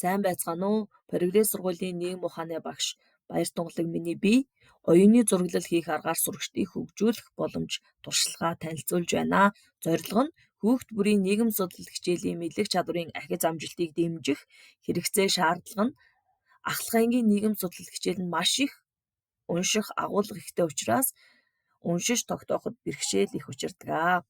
Сайн байцгаана уу? Прогресс сургуулийн нийгэм ухааны багш Баяр Тунгалаг миний бие оюуны зураглал хийх аргаар сурагчдыг хөгжүүлэх боломж туршлагаа танилцуулж байна. Зорилго нь хүүхд бүрийн нийгэм судлал хичээлийн мэдлэг чадварын ахиц амжилтыг дэмжих хэрэгцээ шаардлага нь ахлах ангийн нийгэм судлал хичээл нь маш их унших агуулга ихтэй учраас уншиж тогтооход бэрхшээл их учирдаг.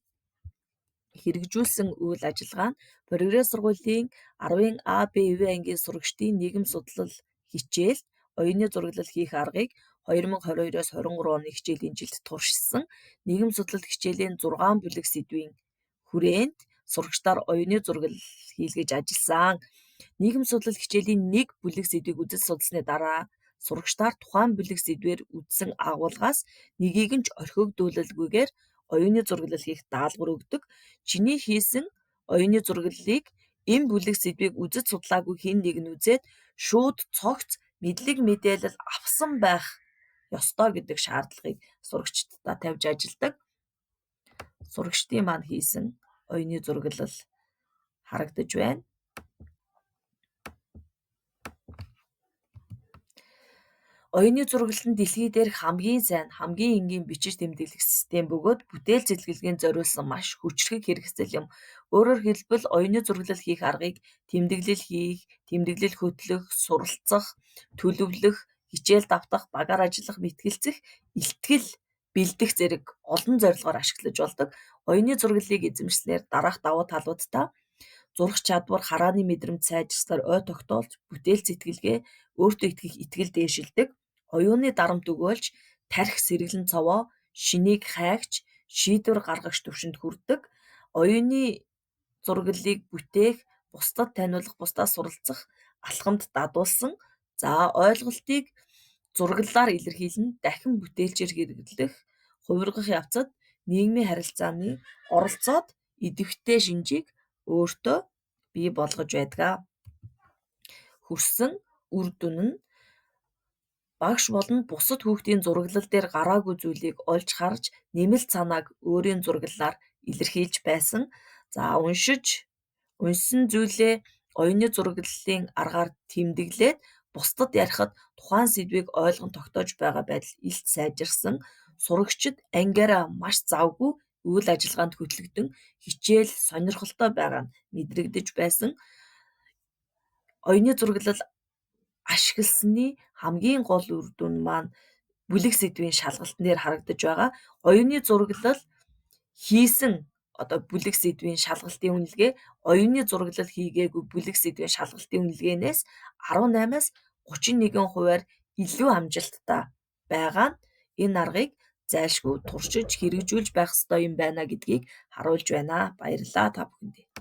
Хэрэгжүүлсэн үйл ажиллагаа нь Прогресс сургуулийн 10-ын А, Б, В ангийн сурагчдын нийгэм судлал хичээлд оюуны зураглал хийх аргыг 2022-оос 23 оны хичээлийн жилд туршилсан. Нийгэм судлал хичээлийн 6 бүлэг сэдвийн хүрээнд сурагчдаар оюуны зураглал хийлгэж ажилласан. Нийгэм судлал хичээлийн 1 бүлэг сэдвийг үзэж судалсны дараа сурагчдаар тухайн бүлэг сэдвээр үзсэн агуулгаас нэгийг нь ч орхигдуулалгүйгээр оюуны зураглал хийх даалгавар өгдөг. Чиний хийсэн оюуны зураглалыг энэ бүлэг сэдвийг үзэж судлаагүй хэн нэг нь үзээд шууд цогц мэдлэг мэдээлэл авсан байх ёстой гэдэг шаардлагыг сурагчдаа тавьж ажилладаг. Сурагчдын маань хийсэн оюуны зураглал харагдаж байна. Оюуны зураглал нь дэлхий дээрх хамгийн сайн, хамгийн энгийн бичиж тэмдэглэх систем бөгөөд бүтээл цэцлэглэгийн зориулсан маш хүчрхэг хэрэгсэл юм. Өөрөөр хэлбэл оюуны зураглал хийх аргыг тэмдэглэл хийх, тэмдэглэл хөтлөх, суралцах, төлөвлөх, хичээл давтах, багаар ажиллах, мэтгэлцэх, илтгэл, бэлдэх зэрэг олон зорилгоор ашиглаж болдог. Оюуны зураглалыг эзэмшснээр дараах давуу талуудтай зурах чадвар, харааны мэдрэмж сайжрсаар ой тогтоолж, бүтээл сэтгэлгээ, өөртөө итгэх итгэл дээшилдэг. Оюуны дарамт өгөөлж, тархи сэргэлэн цовоо, шинийг хайгч, шийдвэр гаргагч түвшинд хүрдэг. Оюуны зураглалыг бүтээх, бусдад таниулах, бусдаас суралцах, алхамд дадуулсан, ойлголтыг зураглалаар илэрхийлэн дахин бүтээлчээр хэрэглэх, хувиргах явцад нийгмийн харилцааны оролцоод идэвхтэй шинжийг өөртөө бий болгож байдаг. Хүрсэн үр дүн нь багш болон бусад хүүхдийн зураглал дээр гараагүй зүйлийг олж харж, нэмэлт санааг өөрийн зураглалаар илэрхийлж байсан. Уншсан зүйлээ оюуны зураглалын аргаар тэмдэглээд бусдад ярихад тухайн сэдвийг ойлгон тогтоож байгаа байдал илт сайжирсан. Сурагчид ангиараа маш завгүй үйл ажиллагаанд хөтлөгдөн хичээл сонирхолтой байгаа нь мэдрэгдэж байсан. Оюуны зураглал ашигласны хамгийн гол үр дүн маань бүлэг сэдвийн шалгалтын дээр харагдаж байгаа. Оюуны зураглал хийсэн бүлэг сэдвийн шалгалтын үнэлгээ оюуны зураглал хийгээгүй бүлэг сэдвийн шалгалтын үнэлгээнээс 18-аас 31% илүү амжилттай байгаа нь энэ аргыг зайлшгүй туршиж хэрэгжүүлж байх ёстой юм байна гэдгийг харуулж байна. Баярлалаа та бүхэндээ.